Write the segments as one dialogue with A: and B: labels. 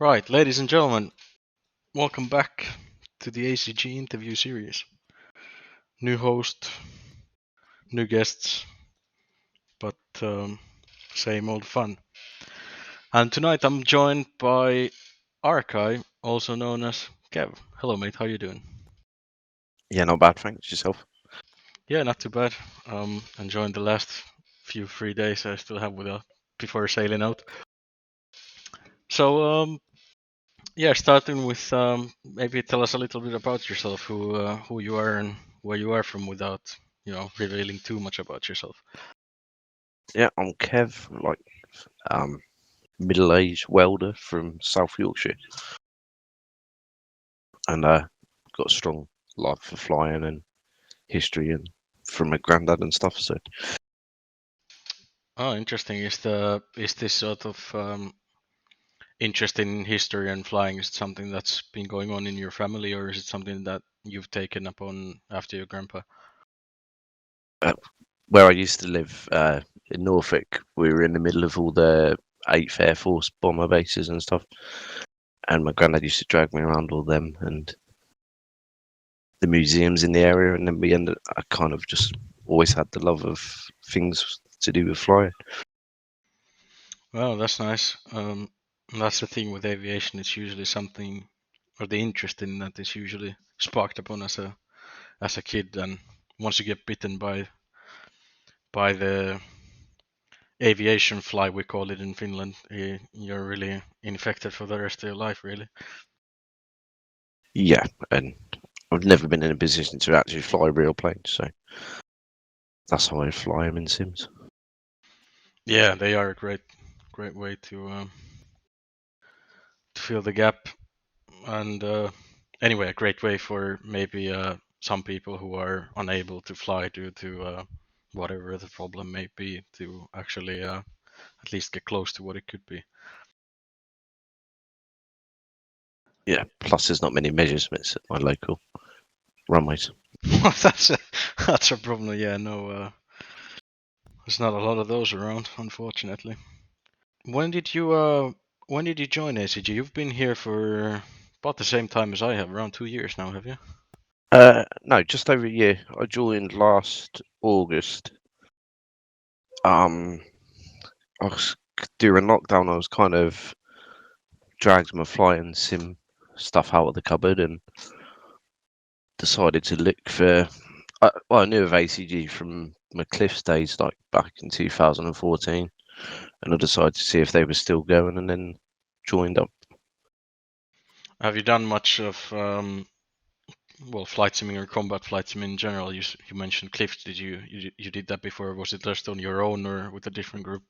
A: Right, ladies and gentlemen, welcome back to the ACG Interview Series. New host, new guests, but same old fun. And tonight I'm joined by ArcEye, also known as Kev. Hello, mate. How you doing?
B: Yeah, not bad, thanks. Yourself?
A: Yeah, not too bad. Enjoying the last few free days I still have without before sailing out. So yeah, starting with maybe tell us a little bit about yourself, who you are and where you are from, without revealing too much about yourself.
B: Yeah, I'm Kev, um, middle-aged welder from South Yorkshire, and got a strong love for flying and history, and from my granddad and stuff. So
A: Oh, interesting. Is this sort of interest in history and flying is it something that's been going on in your family, or is it something that you've taken upon after your grandpa?
B: where I used to live in Norfolk, we were in the middle of all the 8th Air Force bomber bases and stuff, and my granddad used to drag me around all them and the museums in the area, and then I kind of just always had the love of things to do with flying.
A: Well, that's nice. That's the thing with aviation. It's usually something, or the interest in that is usually sparked upon as a kid, and once you get bitten by the aviation fly, we call it in Finland, you're really infected for the rest of your life, really.
B: Yeah, and I've never been in a position to actually fly real planes, so that's how I fly them in Sims.
A: Yeah, they are a great way to fill the gap, and anyway, a great way for maybe some people who are unable to fly due to whatever the problem may be to actually at least get close to what it could be.
B: Yeah, plus there's not many measurements at my local runways.
A: Well, that's a problem. Yeah, no, there's not a lot of those around, unfortunately. When did you join ACG? You've been here for about the same time as I have, around 2 years now, have you?
B: No, just over a year. I joined last August. Um, during lockdown, I was kind of dragged my flying sim stuff out of the cupboard and decided to look for. Well, I knew of ACG from my Cliffs days, like back in 2014, and I decided to see if they were still going, and then joined up.
A: Have you done much of well, flight simming or combat flight sim in general? You mentioned Cliff. Did you did that before? Was it just on your own or with a different group?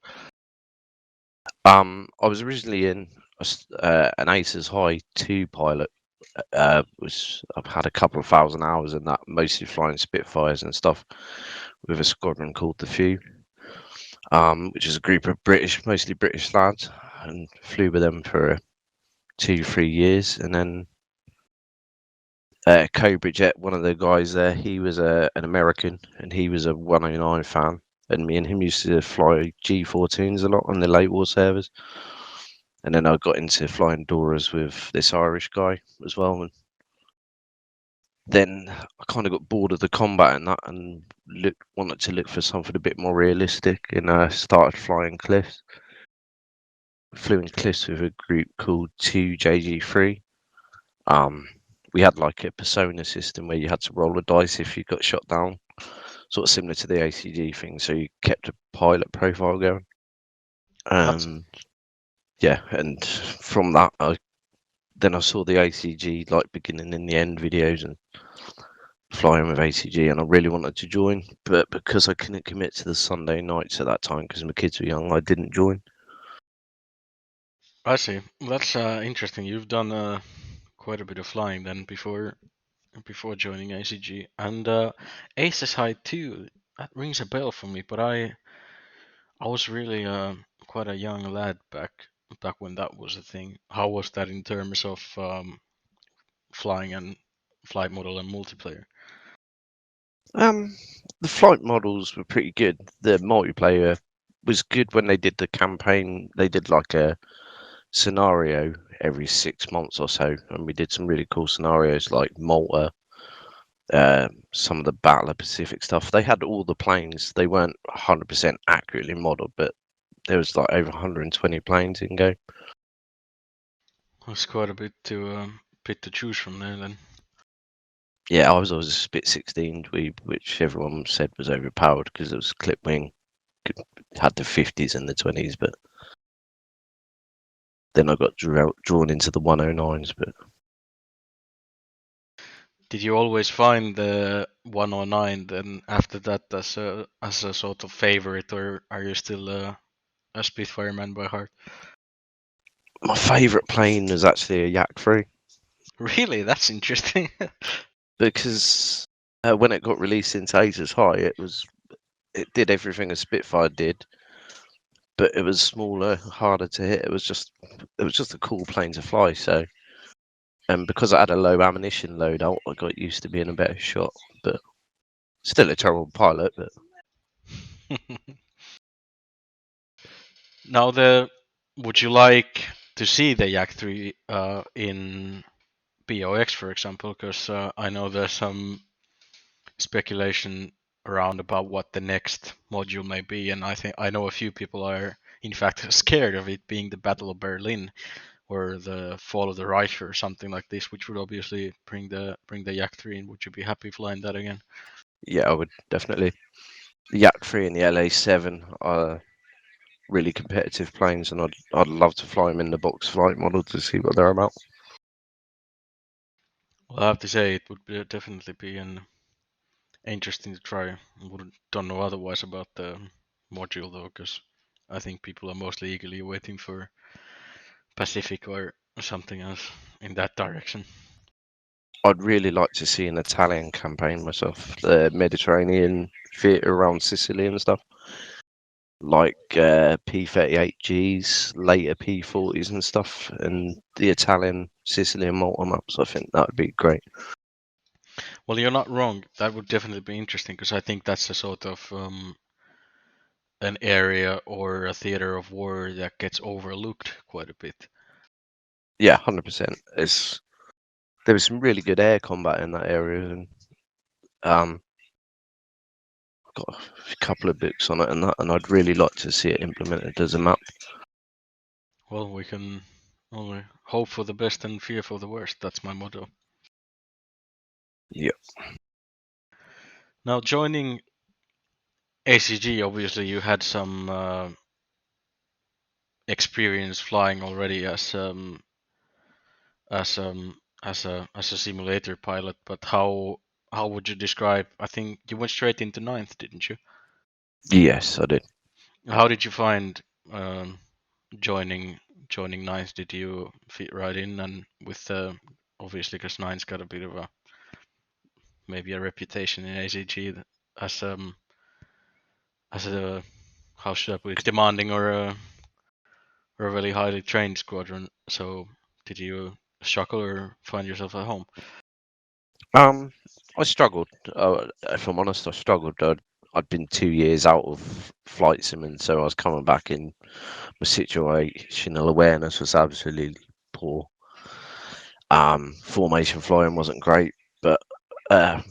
B: I was originally in an Aces High 2 pilot. I've had a couple of thousand hours in that, mostly flying Spitfires and stuff with a squadron called the Few, which is a group of mostly British lads, and flew with them for 2-3 years, and then Cobra Jet, one of the guys there, he was an American, and he was a 109 fan, and me and him used to fly G14s a lot on the late war servers. And then I got into flying Doras with this Irish guy as well. And then I kind of got bored of the combat and that, and wanted to look for something a bit more realistic, and started flying Cliffs. Flew in Cliffs with a group called 2JG3. We had like a persona system where you had to roll a dice if you got shot down, sort of similar to the ACG thing. So you kept a pilot profile going.
A: That's
B: Yeah, and from that, then I saw the ACG like beginning and the end videos and flying with ACG, and I really wanted to join, but because I couldn't commit to the Sunday nights at that time because my kids were young, I didn't join.
A: I see. That's interesting. You've done quite a bit of flying then before joining ACG, and Aces High 2. That rings a bell for me, but I was really quite a young lad back when that was a thing. How was that in terms of flying and flight model and multiplayer?
B: The flight models were pretty good. The multiplayer was good when they did the campaign. They did like a scenario every 6 months or so, and we did some really cool scenarios like Malta, some of the Battle of Pacific stuff. They had all the planes. They weren't 100% accurately modelled, but there was like over 120 planes in game.
A: That's quite a bit to choose from there then.
B: Yeah, I was always a Spit 16, which everyone said was overpowered because it was clip wing, had the 50s and the 20s, but then I got drawn into the 109s. But
A: Did you always find the 109 then after that as a sort of favorite, or are you still a Spitfire man by heart?
B: my favourite plane was actually a Yak 3
A: Really, that's interesting.
B: because when it got released into Aces High, it did everything a Spitfire did, but it was smaller, harder to hit. It was just a cool plane to fly. So, and because I had a low ammunition loadout, I got used to being a better shot. But still a terrible pilot. But
A: Now, would you like to see the Yak 3 in BOX, for example? Because I know there's some speculation around about what the next module may be, and I know a few people are in fact scared of it being the Battle of Berlin or the Fall of the Reich or something like this, which would obviously bring the Yak 3 in. Would you be happy flying that again?
B: yeah, I would definitely. The Yak 3 and the LA7 are really competitive planes, and I'd love to fly them in the box flight model to see what they're about.
A: Well, I have to say it would definitely be interesting to try. Don't know otherwise about the module though, because I think people are mostly eagerly waiting for Pacific or something else in that direction.
B: I'd really like to see an Italian campaign myself, the Mediterranean theatre around Sicily and stuff, like P-38Gs, later P-40s and stuff, and the Italian Sicily and Malta maps. I think that would be great.
A: Well, you're not wrong. That would definitely be interesting because I think that's a sort of an area or a theater of war that gets overlooked quite a bit.
B: Yeah, 100%. There was some really good air combat in that area, and I've got a couple of books on it and that, and I'd really like to see it implemented as a map.
A: Well, we can only hope for the best and fear for the worst. That's my motto.
B: Yeah.
A: Now, joining ACG, obviously, you had some experience flying already as as a simulator pilot. But how would you describe? I think you went straight into ninth, didn't you?
B: Yes, I did.
A: How did you find um, joining ninth? Did you fit right in and with obviously because nine's got a bit of a maybe a reputation in ACG as as a how should I put it, demanding or a really highly trained squadron. So did you struggle or find yourself at home?
B: I struggled. If I'm honest, I struggled. I'd been 2 years out of flight sim, and so I was coming back in. My situational awareness was absolutely poor. Formation flying wasn't great, but uh,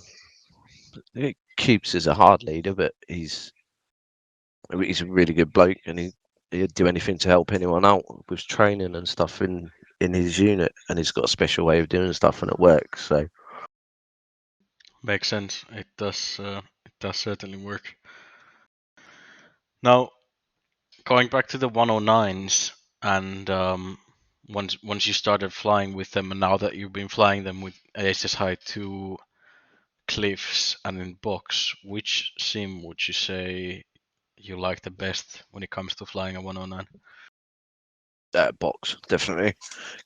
B: Cubes is a hard leader, but he's a really good bloke, and he'd do anything to help anyone out with training and stuff in his unit, and he's got a special way of doing stuff, and it works. So
A: Makes sense. It does. It does certainly work. Now, going back to the 109s, and once you started flying with them, and now that you've been flying them with ASSI to cliffs and in box, which sim would you say you like the best when it comes to flying a 109?
B: box definitely.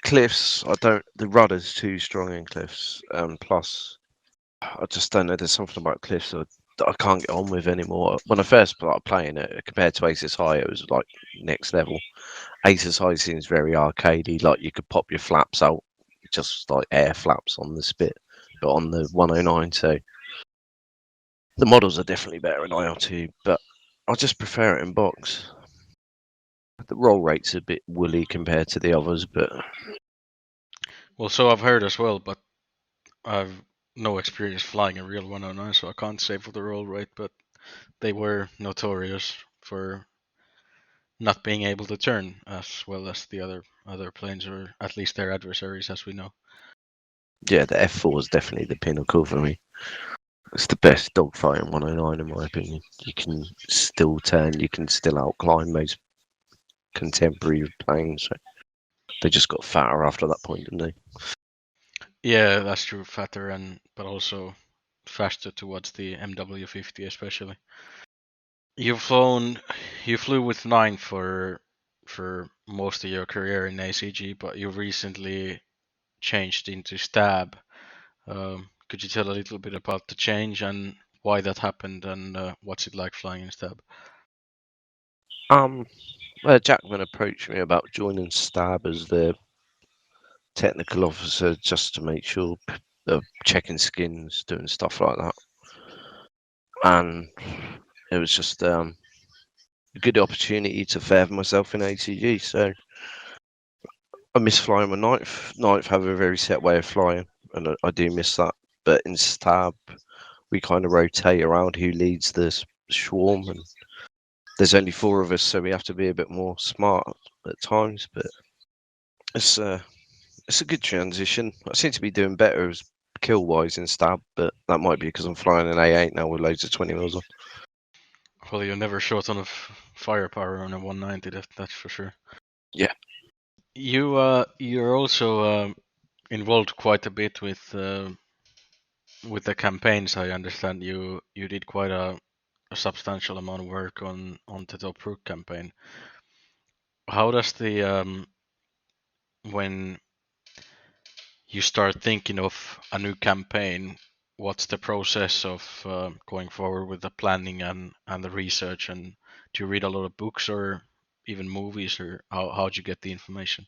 B: Cliffs, I don't. The rudder's too strong in cliffs, plus I just don't know. There's something about cliffs that I can't get on with anymore. When I first started playing it, compared to Aces High, it was like next level. Aces High seems very arcadey. Like you could pop your flaps out, just like air flaps on the spit, but on the 109. So the models are definitely better in IL2, but I just prefer it in box. the roll rate's a bit woolly compared to the others, but
A: Well, so I've heard as well, but I've no experience flying a real 109, so I can't say for the roll rate. But they were notorious for not being able to turn as well as the other planes, or at least their adversaries, as we know.
B: yeah, the F4 is definitely the pinnacle for me. It's the best dogfight in 109 in my opinion. You can still turn, you can still outclimb most contemporary planes. So they just got fatter after that point, didn't they?
A: Yeah, that's true, fatter and but also faster towards the MW50 especially. You've flown, you flew with nine for most of your career in ACG, but you recently changed into stab. Could you tell a little bit about the change and why that happened, and what's it like flying in stab?
B: Um, Jackman approached me about joining Stab as the technical officer just to make sure checking skins, doing stuff like that, and it was just a good opportunity to further myself in ACG. So I miss flying my ninth. Ninth have a very set way of flying, and I do miss that. But in Stab, we kind of rotate around who leads the swarm, and there's only four of us, so we have to be a bit more smart at times. But it's it's a good transition. I seem to be doing better as kill wise in Stab, but that might be because I'm flying an A8 now with loads of 20 mils on.
A: Well, you're never short on of firepower on a 190, that's for sure.
B: Yeah.
A: You're also involved quite a bit with the campaigns. I understand you did quite a substantial amount of work on the Tobruk campaign. How does the when you start thinking of a new campaign, what's the process of going forward with the planning and the research? And do you read a lot of books or even movies, or how'd you get the information?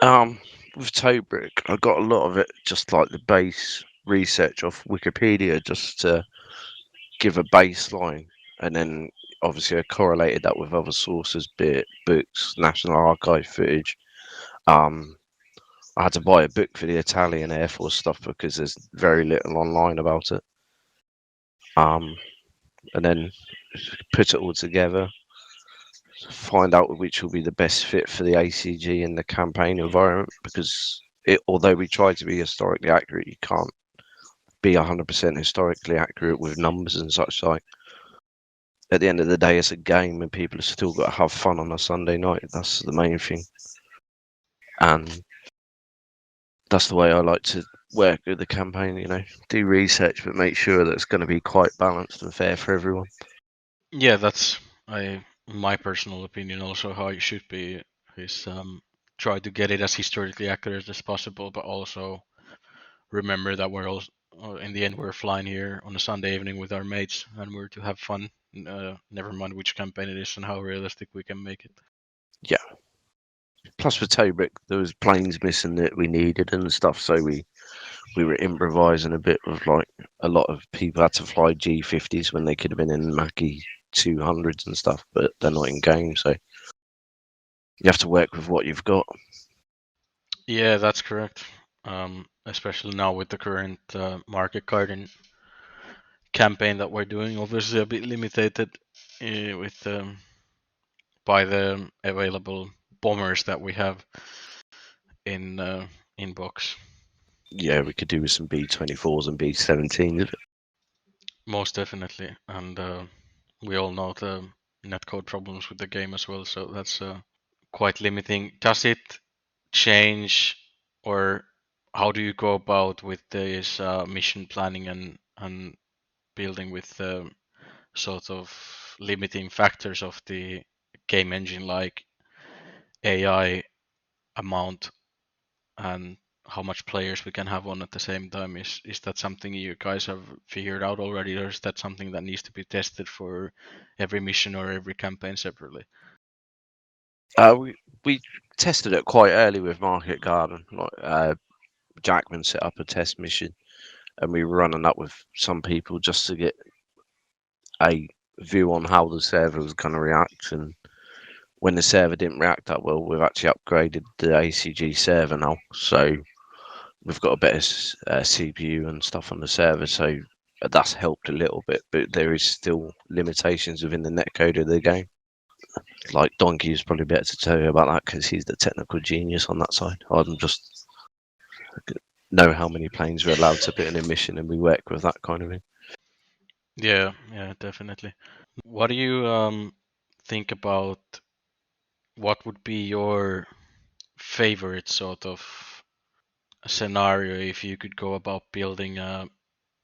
B: With Tobruk, I got a lot of it just like the base research off Wikipedia just to give a baseline, and then obviously I correlated that with other sources, be it books, National Archive footage. Um, I had to buy a book for the Italian Air Force stuff because there's very little online about it. And then put it all together, find out which will be the best fit for the ACG and the campaign environment. Because although we try to be historically accurate, you can't be 100% historically accurate with numbers and such like. At the end of the day, it's a game, and people have still got to have fun on a Sunday night. That's the main thing, and that's the way I like to work with the campaign. You know, do research, but make sure that it's going to be quite balanced and fair for everyone.
A: Yeah, that's my personal opinion. Also, how it should be is try to get it as historically accurate as possible, but also remember that we're all in the end we're flying here on a Sunday evening with our mates, and we're to have fun. Never mind which campaign it is and how realistic we can make it.
B: Yeah. Plus, with Tobruk, there was planes missing that we needed and stuff, so we were improvising a bit with like a lot of people had to fly G50s when they could have been in Mackie 200s and stuff, but they're not in game, so you have to work with what you've got.
A: Yeah, that's correct. Especially now with the current market carding campaign that we're doing, obviously a bit limited with by the available bombers that we have in box.
B: Yeah, we could do with some B24s and B17s.
A: Most definitely, and we all know the netcode problems with the game as well, so that's quite limiting. Does it change, or how do you go about with this mission planning and building with sort of limiting factors of the game engine, like AI amount and how much players we can have on at the same time? Is that something you guys have figured out already, or is that something that needs to be tested for every mission or every campaign separately?
B: We tested it quite early with Market Garden. Like Jackman set up a test mission, and we were running that with some people just to get a view on how the server was going to react. And when the server didn't react that well, we've actually upgraded the ACG server now, so we've got a better CPU and stuff on the server, so that's helped a little bit, but there is still limitations within the netcode of the game. Like Donkey is probably better to tell you about that because he's the technical genius on that side. I'm just know how many planes we're allowed to put in a mission, and we work with that kind of thing.
A: Yeah, yeah, definitely. What do you think about what would be your favorite sort of scenario if you could go about building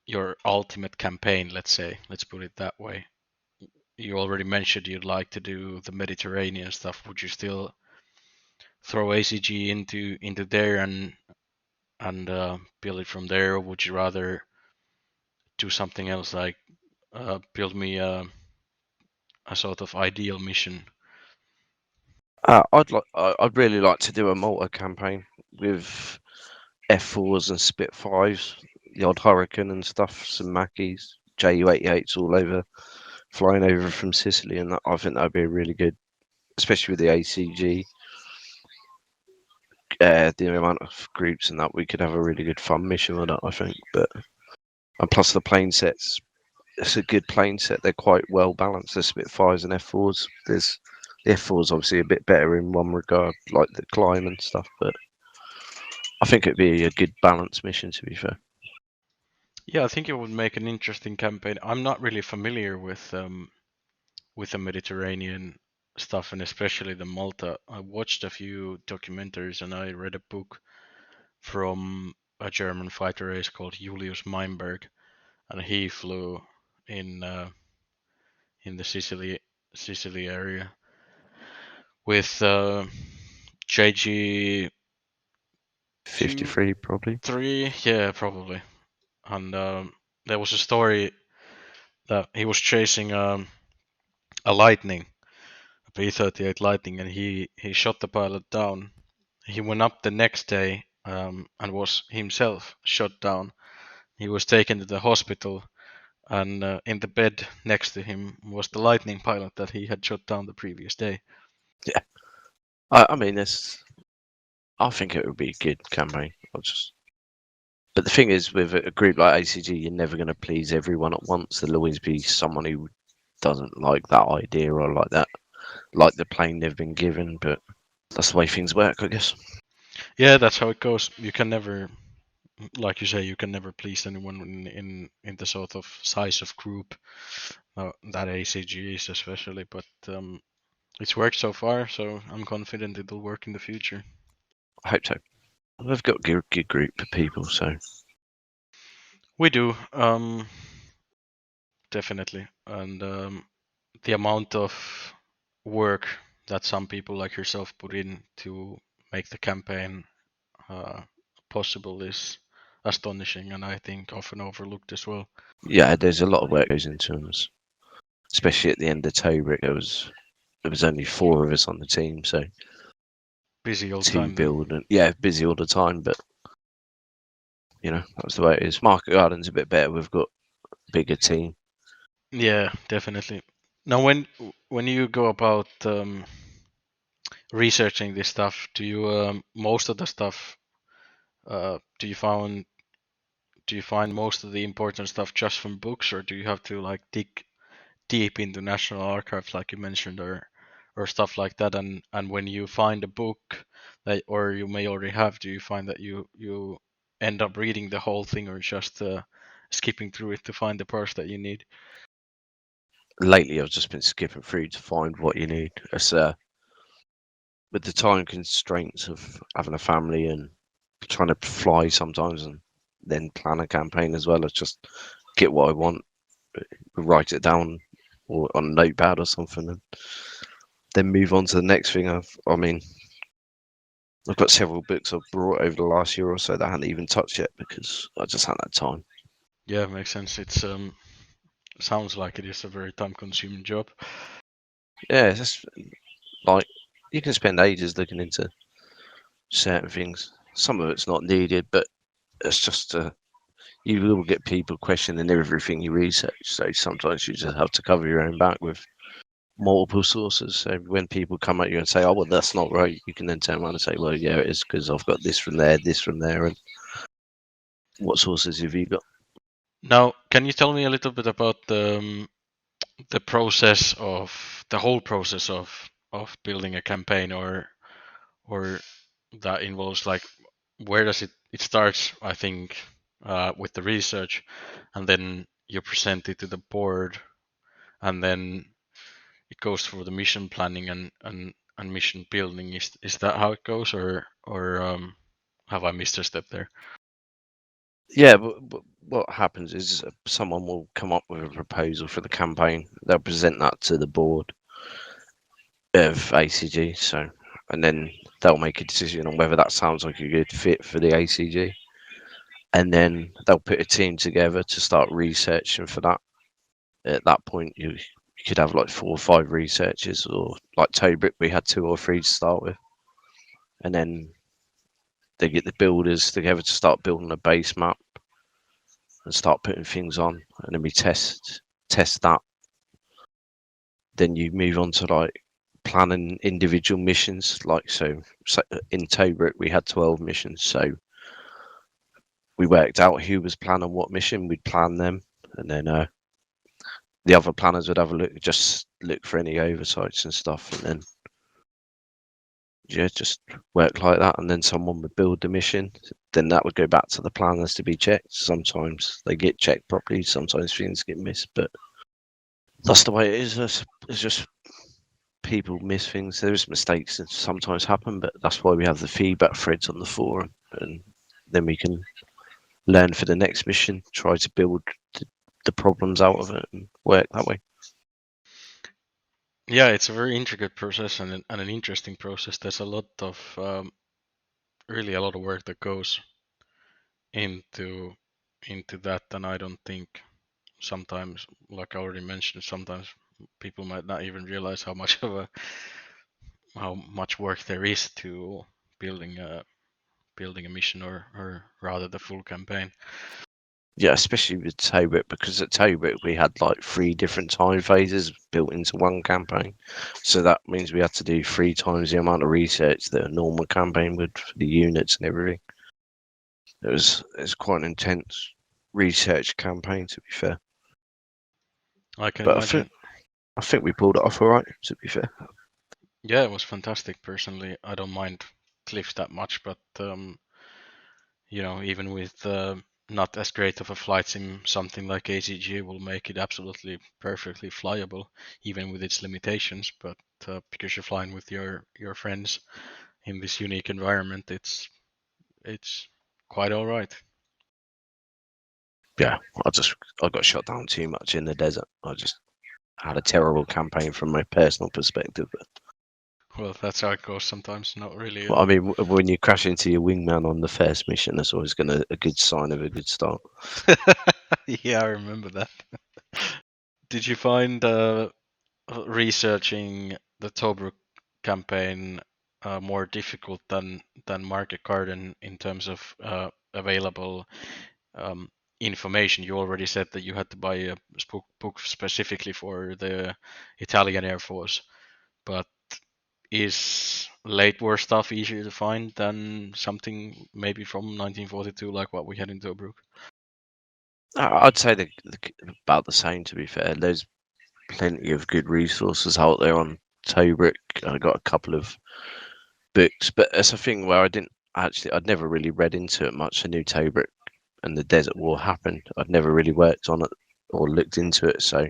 A: your ultimate campaign, let's say? Let's put it that way. You already mentioned you'd like to do the Mediterranean stuff. Would you still throw ACG into there and build it from there, or would you rather do something else like build me a sort of ideal mission?
B: I'd really like to do a Malta campaign with F4s and Spitfires, the odd Hurricane and stuff, some Mackeys, Ju-88s all over, flying over from Sicily, and that, I think that'd be really good, especially with the ACG. The amount of groups and that, we could have a really good fun mission with that, I think. But and plus the plane sets, it's a good plane set. They're quite well balanced. The Spitfires and F4s. There's the F4s obviously a bit better in one regard, like the climb and stuff. But I think it'd be a good balanced mission, to be fair.
A: Yeah, I think it would make an interesting campaign. I'm not really familiar with the Mediterranean stuff and especially the Malta. I watched a few documentaries and I read a book from a German fighter race called Julius Meinberg, and he flew in uh, in the Sicily area with JG
B: 53 probably.
A: 3, yeah, probably. And there was a story that he was chasing a Lightning, a P-38 Lightning, and he shot the pilot down. He went up the next day and was himself shot down. He was taken to the hospital, and in the bed next to him was the Lightning pilot that he had shot down the previous day.
B: Yeah, I mean, I think it would be a good campaign. But the thing is, with a group like ACG, you're never going to please everyone at once. There'll always be someone who doesn't like that idea or like the plane they've been given. But that's the way things work, I guess.
A: Yeah, that's how it goes. You can never, like you say, you can never please anyone in the sort of size of group that ACG is, especially. But it's worked so far, so I'm confident it'll work in the future.
B: I hope so. We've got a good group of people, so
A: We do, definitely, and the amount of work that some people like yourself put in to make the campaign uh, possible is astonishing, and I think often overlooked as well.
B: yeah, there's a lot of work goes into them, especially at the end of Tobruk. There was only 4 of us on the team, so
A: Busy old
B: to
A: time then.
B: build and yeah, busy all the time. But that's the way it is. Market Garden's a bit better. We've got a bigger team.
A: Yeah, definitely. Now, when you go about researching this stuff, do you most of the stuff do you find most of the important stuff just from books, or do you have to like dig deep into National Archives, like you mentioned, or stuff like that? And when you find a book that, or you may already have, do you find that you end up reading the whole thing, or just skipping through it to find the parts that you need?
B: Lately, I've just been skipping through to find what you need. It's with the time constraints of having a family and trying to fly sometimes and then plan a campaign as well. It's just get what I want, write it down or on a notepad or something, and then move on to the next thing. I mean, I've got several books I've brought over the last year or so that I hadn't even touched yet because I just hadn't had time.
A: Yeah, makes sense. It's sounds like it is a very time-consuming job.
B: Yeah, it's just like you can spend ages looking into certain things. Some of it's not needed, but it's just you will get people questioning everything you research. So sometimes you just have to cover your own back with multiple sources. So when people come at you and say, "Oh, well, that's not right," you can then turn around and say, "Well, yeah, it is because I've got this from there, and what sources have you got?"
A: Now, can you tell me a little bit about the process of the whole process of building a campaign, or that involves like where does it starts? I think with the research, and then you present it to the board, and then it goes through the mission planning and mission building. Is that how it goes, or have I missed a step there?
B: Yeah, but what happens is someone will come up with a proposal for the campaign. They'll present that to the board of ACG. So, and then they'll make a decision on whether that sounds like a good fit for the ACG. And then they'll put a team together to start researching for that. At that point, you could have like 4 or 5 researchers, or like Tobrick, we had 2 or 3 to start with, and then they get the builders together to start building a base map and start putting things on, and then we test that. Then you move on to like planning individual missions. Like so in Tobrick we had 12 missions, so we worked out who was planning what mission. We'd plan them, and then the other planners would have a look, just look for any oversights and stuff, and then yeah, just work like that. And then someone would build the mission. Then that would go back to the planners to be checked. Sometimes they get checked properly. Sometimes things get missed, but that's the way it is. It's just people miss things. There's mistakes that sometimes happen, but that's why we have the feedback threads on the forum, and then we can learn for the next mission, try to build the problems out of it, and work that way.
A: Yeah, it's a very intricate process and an interesting process. There's a lot of really a lot of work that goes into into that, and I don't think sometimes, like I already mentioned, sometimes people might not even realize how much work there is to building a building a mission, or rather the full campaign.
B: Yeah, especially with Tobrick, because at Tobrick we had like 3 different time phases built into one campaign. So that means we had to do 3 times the amount of research that a normal campaign would for the units and everything. It was quite an intense research campaign, to be fair.
A: I can
B: But
A: imagine.
B: I think we pulled it off all right, to be fair.
A: Yeah, it was fantastic. Personally, I don't mind cliffs that much, but even with not as great of a flight sim, something like ACG will make it absolutely perfectly flyable, even with its limitations. But because you're flying with your friends in this unique environment, it's quite all right.
B: Yeah, I got shot down too much in the desert. I just had a terrible campaign from my personal perspective.
A: Well, that's how it goes sometimes. Not really.
B: Well, I mean, when you crash into your wingman on the first mission, that's always a good sign of a good start.
A: Yeah, I remember that. Did you find researching the Tobruk campaign more difficult than Market Garden in terms of available um, information? You already said that you had to buy a book specifically for the Italian Air Force, but is late war stuff easier to find than something maybe from 1942 like what we had in Tobruk?
B: I'd say they're about the same, to be fair. There's plenty of good resources out there on Tobruk. I got a couple of books, but it's a thing where I'd never really read into it much. I knew Tobruk and the Desert War happened. I'd never really worked on it or looked into it, so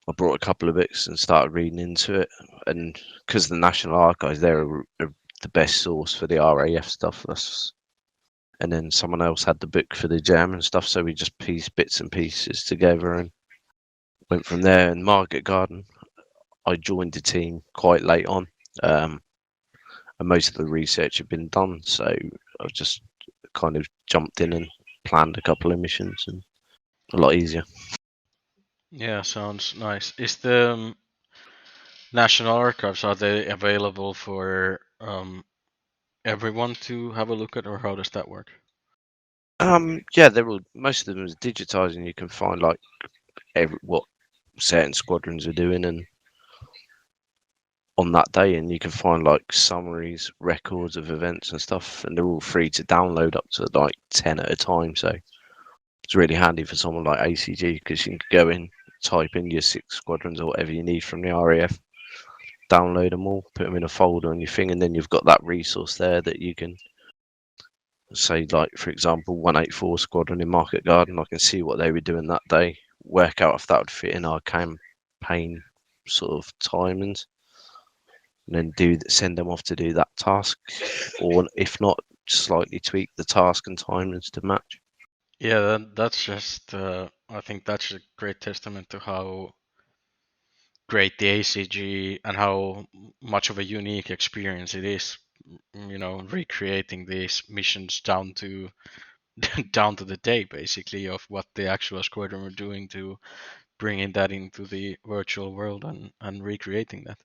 B: I brought a couple of books and started reading into it. And because the National Archives, are the best source for the RAF stuff. And then someone else had the book for the German stuff, so we just pieced bits and pieces together and went from there. And Market Garden, I joined the team quite late on, and most of the research had been done, so I just kind of jumped in and planned a couple of missions, and a lot easier.
A: Yeah, sounds nice. Is the National Archives, are they available for everyone to have a look at, or how does that work?
B: Yeah, they're all most of them is digitized, and you can find like what certain squadrons are doing and on that day, and you can find like summaries, records of events and stuff, and they're all free to download up to like 10 at a time. So it's really handy for someone like ACG because you can go in, type in your 6 squadrons or whatever you need from the RAF, download them all, put them in a folder on your thing, and then you've got that resource there that you can say, like for example, 184 squadron in Market Garden. I can see what they were doing that day, work out if that would fit in our campaign sort of timings, and then send them off to do that task, or if not, slightly tweak the task and timings to match.
A: Yeah, that's just. I think that's a great testament to how great the ACG and how much of a unique experience it is. You know, recreating these missions down to down to the day, basically, of what the actual squadron were doing to bringing that into the virtual world and recreating that.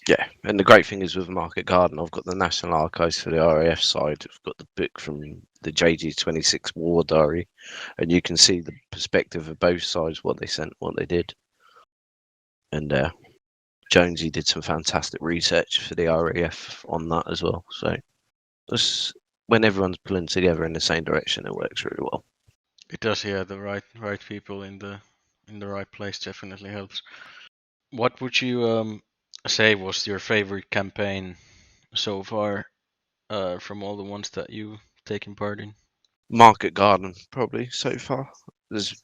B: Yeah, and the great thing is with Market Garden, I've got the National Archives for the RAF side. I've got the book from the JG26 War Diary, and you can see the perspective of both sides, what they sent, what they did. And Jonesy did some fantastic research for the RAF on that as well. So when everyone's pulling together in the same direction, it works really well.
A: It does, yeah. The right people in the right place definitely helps. What would you say was your favorite campaign so far from all the ones that you've taken part in?
B: Market Garden, probably so far. There's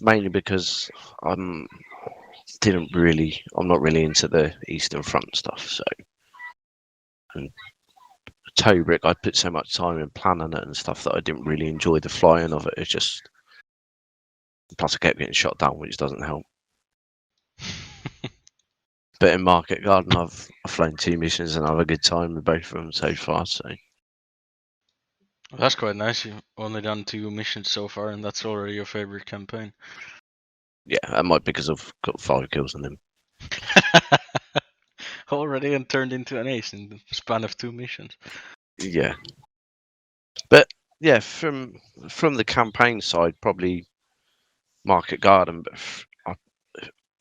B: mainly because I'm I'm not really into the Eastern Front stuff. So, and Tobruk, I put so much time in planning it and stuff that I didn't really enjoy the flying of it. It's just, plus I kept getting shot down, which doesn't help. But in Market Garden, I've flown 2 missions and I have a good time with both of them so far. So
A: That's quite nice. You've only done 2 missions so far, and that's already your favorite campaign.
B: yeah, that might be because I've got 5 kills on them.
A: Already and turned into an ace in the span of 2 missions.
B: Yeah, but yeah, from the campaign side, probably Market Garden. But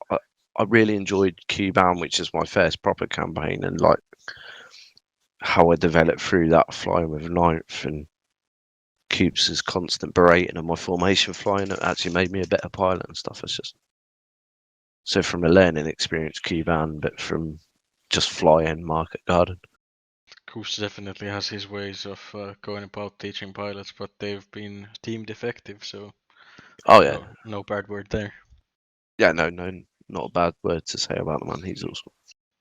B: I, I really enjoyed Cuban, which is my first proper campaign, and like how I developed through that flying with Ninth and Coops' constant berating of my formation flying. It actually made me a better pilot and stuff. It's just so from a learning experience, Cuban, but from just flying Market Garden.
A: Koos definitely has his ways of going about teaching pilots, but they've been deemed effective, so
B: Oh yeah,
A: no bad word there.
B: yeah, no, not a bad word to say about the man. He's awesome.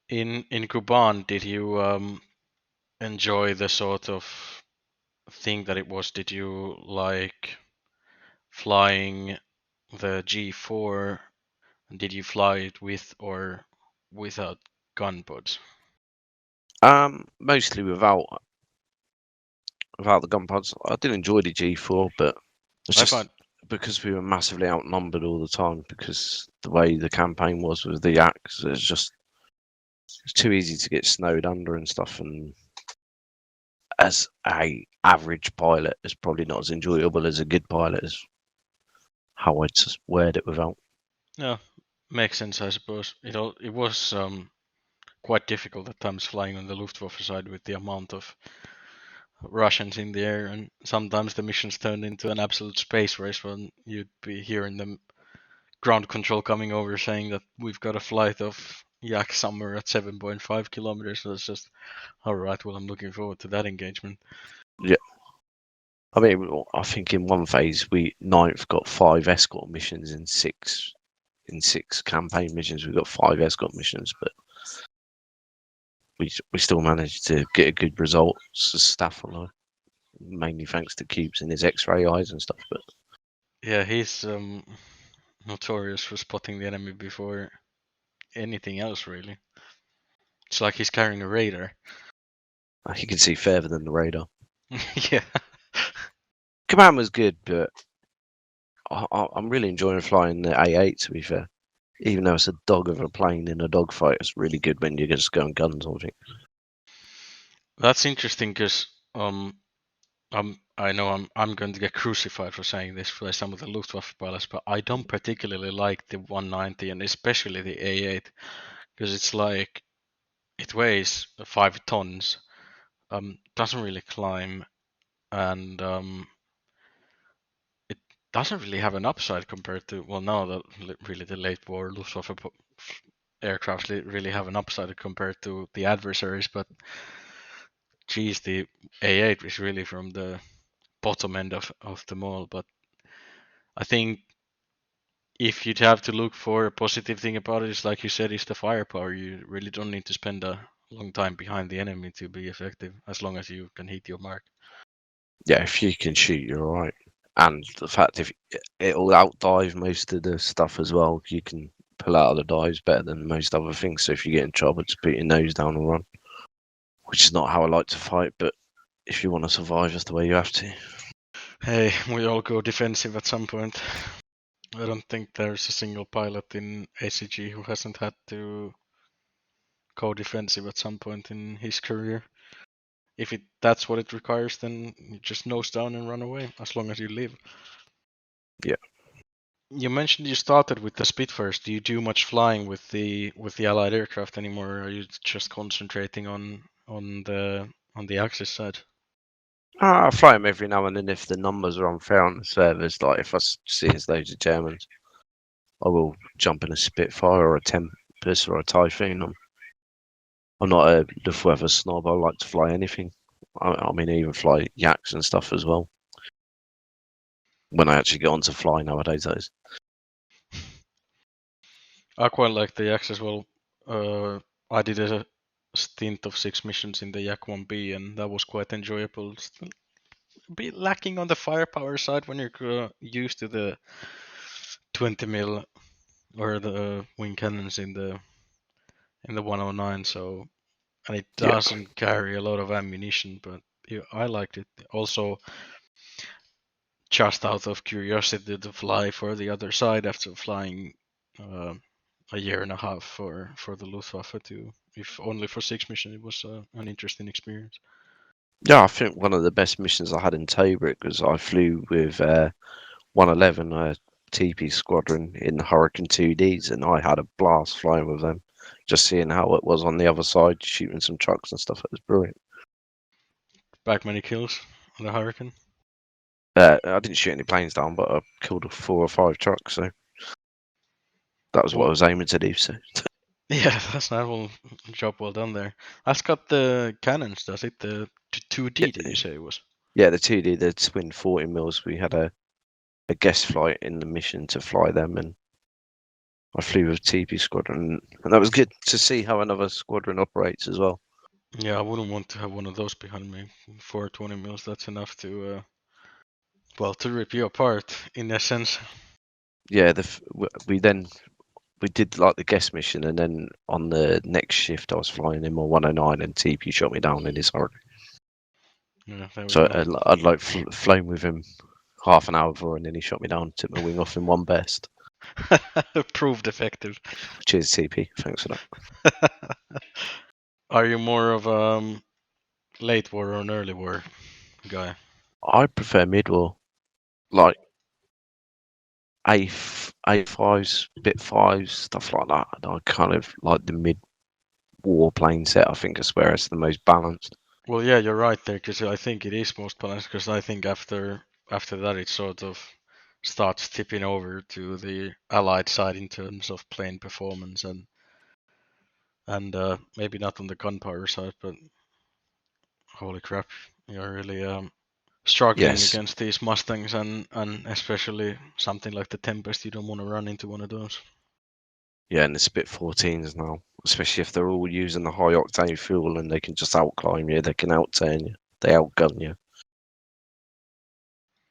A: In Kuban, did you enjoy the sort of thing that it was? Did you like flying the G4? Did you fly it with or without gun pods?
B: Mostly without the gun pods. I did enjoy the G4, but it's
A: I
B: just
A: found
B: because we were massively outnumbered all the time. Because the way the campaign was with the Axe, it's too easy to get snowed under and stuff. And as a average pilot, it's probably not as enjoyable as a good pilot. Is how I'd word it without.
A: yeah, makes sense, I suppose. It was quite difficult at times flying on the Luftwaffe side with the amount of Russians in the air, and sometimes the missions turned into an absolute space race when you'd be hearing the ground control coming over saying that we've got a flight of Yak somewhere at 7.5 kilometers. So it's just, all right, well, I'm looking forward to that engagement.
B: Yeah, I mean, I think in one phase we Ninth got 5 escort missions in six campaign missions. We got 5 escort missions, but we still managed to get a good result as staff on, mainly thanks to Cubes and his X-ray eyes and stuff. But
A: Yeah, he's notorious for spotting the enemy before anything else, really. It's like he's carrying a radar.
B: he can see further than the radar.
A: Yeah.
B: Command was good, but I'm really enjoying flying the A8. To be fair, even though it's a dog of a plane in a dogfight, it's really good when you're just going guns on it.
A: That's interesting because I'm I know I'm going to get crucified for saying this by some of the Luftwaffe pilots, but I don't particularly like the 190 and especially the A8 because it's like it weighs 5 tons, doesn't really climb, and it doesn't really have an upside compared to well now that really the late war Luftwaffe aircraft really have an upside compared to the adversaries, but geez, the A8 is really from the bottom end of them all. But I think if you'd have to look for a positive thing about it, is like you said, is the firepower. You really don't need to spend a long time behind the enemy to be effective, as long as you can hit your mark.
B: Yeah, if you can shoot, you're all right. And the fact if it'll outdive most of the stuff as well, you can pull out of the dives better than most other things. So if you get in trouble, just put your nose down and run. Which is not how I like to fight, but if you want to survive, that's the way you have to.
A: Hey, we all go defensive at some point. I don't think there's a single pilot in ACG who hasn't had to go defensive at some point in his career. If that's what it requires, then you just nose down and run away, as long as you live.
B: Yeah.
A: You mentioned you started with the Spitfires. Do you do much flying with the Allied aircraft anymore, or are you just concentrating on the Axis side?
B: I fly them every now and then if the numbers are unfair on the servers. Like if I see there's loads of Germans, I will jump in a Spitfire or a Tempest or a Typhoon. I'm not a Luftwaffe snob. I like to fly anything. I mean, I even fly Yaks and stuff as well. When I actually get on to fly nowadays, that is.
A: I quite like the Yak as well. I did a stint of 6 missions in the Yak 1B, and that was quite enjoyable. Still a bit lacking on the firepower side when you're used to the 20 mil or the wing cannons in the 109. So and it
B: Yeah,
A: doesn't carry a lot of ammunition, but I liked it. Also, just out of curiosity to fly for the other side after flying uh, a year and a half for the Luftwaffe too. If only for 6 missions, it was an interesting experience.
B: yeah. I think one of the best missions I had in Tobruk was I flew with 111, a TP squadron in Hurricane 2Ds, and I had a blast flying with them. Just seeing how it was on the other side, shooting some trucks and stuff. It was brilliant.
A: Back many kills on the Hurricane.
B: I didn't shoot any planes down, but I killed 4 or 5 trucks, so that was what I
A: Well,
B: was aiming to do. So
A: yeah, that's a whole job well done there. That's got the cannons, does it? The 2D, did you say it was?
B: yeah, the 2D, the twin 40 mils. We had a guest flight in the mission to fly them, and I flew with TP squadron, and that was good to see how another squadron operates as well.
A: Yeah, I wouldn't want to have one of those behind me. 420 mils, that's enough to, well, to rip you apart in essence.
B: Yeah, we did like the guest mission, and then on the next shift, I was flying in my 109, and TP shot me down in his Hurricane.
A: Yeah, there we
B: So
A: go.
B: I'd like flown with him half an hour before, and then he shot me down, took my wing off in one burst.
A: Proved effective.
B: Cheers, TP. Thanks for that.
A: Are you more of late war or an early war guy?
B: I prefer mid-war, like A5s, bit fives, stuff like that. I kind of like the mid-war plane set. I think is where it's the most balanced.
A: Well, yeah, you're right there, because I think it is most balanced. Because I think after that, it sort of starts tipping over to the Allied side in terms of plane performance and maybe not on the gunpowder side, but holy crap, you're really struggling
B: Yes,
A: against these Mustangs and especially something like the Tempest. You don't want to run into one of those.
B: yeah, and the Spit 14s now, especially if they're all using the high octane fuel and they can just outclimb you, they can outturn you, they outgun you.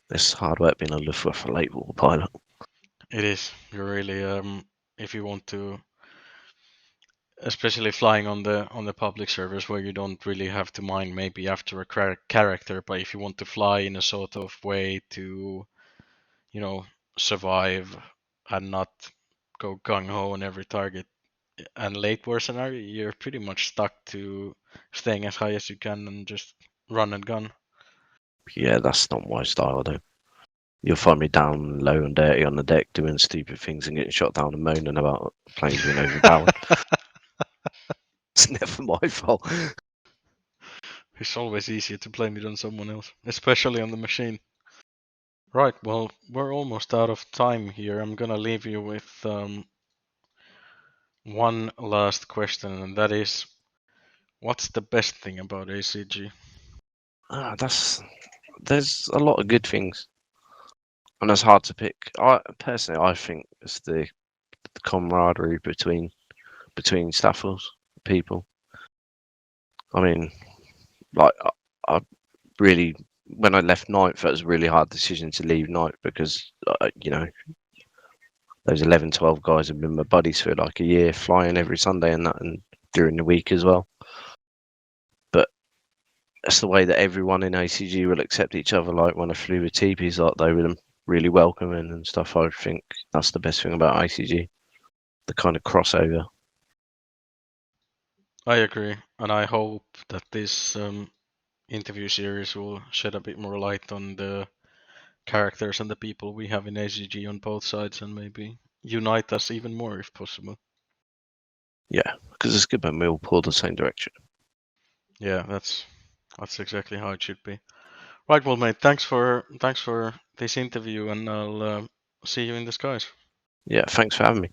B: It's hard work being a Luftwaffe late war pilot.
A: It is. You're really if you want to, especially flying on the public servers where you don't really have to mind maybe after a character, but if you want to fly in a sort of way to, you know, survive and not go gung ho on every target and late war scenario, you're pretty much stuck to staying as high as you can and just run and gun.
B: Yeah, that's not my style, though. You'll find me down low and dirty on the deck doing stupid things and getting shot down and moaning about planes being overpowered. It's never my fault.
A: It's always easier to blame it on someone else, especially on the machine. Right, well, we're almost out of time here. I'm gonna leave you with one last question, and that is, what's the best thing about ACG?
B: There's a lot of good things, and it's hard to pick. I think it's the camaraderie between staffers, people. I mean, like I really, when I left night, that was a really hard decision to leave night because those 11, 12 guys have been my buddies for like a year, flying every Sunday and that, and during the week as well. But that's the way that everyone in ACG will accept each other. Like when I flew with TPs, like they were really welcoming and stuff. I think that's the best thing about ACG, the kind of crossover.
A: I agree, and I hope that this interview series will shed a bit more light on the characters and the people we have in ACG on both sides, and maybe unite us even more if possible.
B: Yeah, because it's good when we all pull the same direction.
A: Yeah, that's exactly how it should be. Right, well, mate, thanks for this interview, and I'll see you in the skies.
B: Yeah, thanks for having me.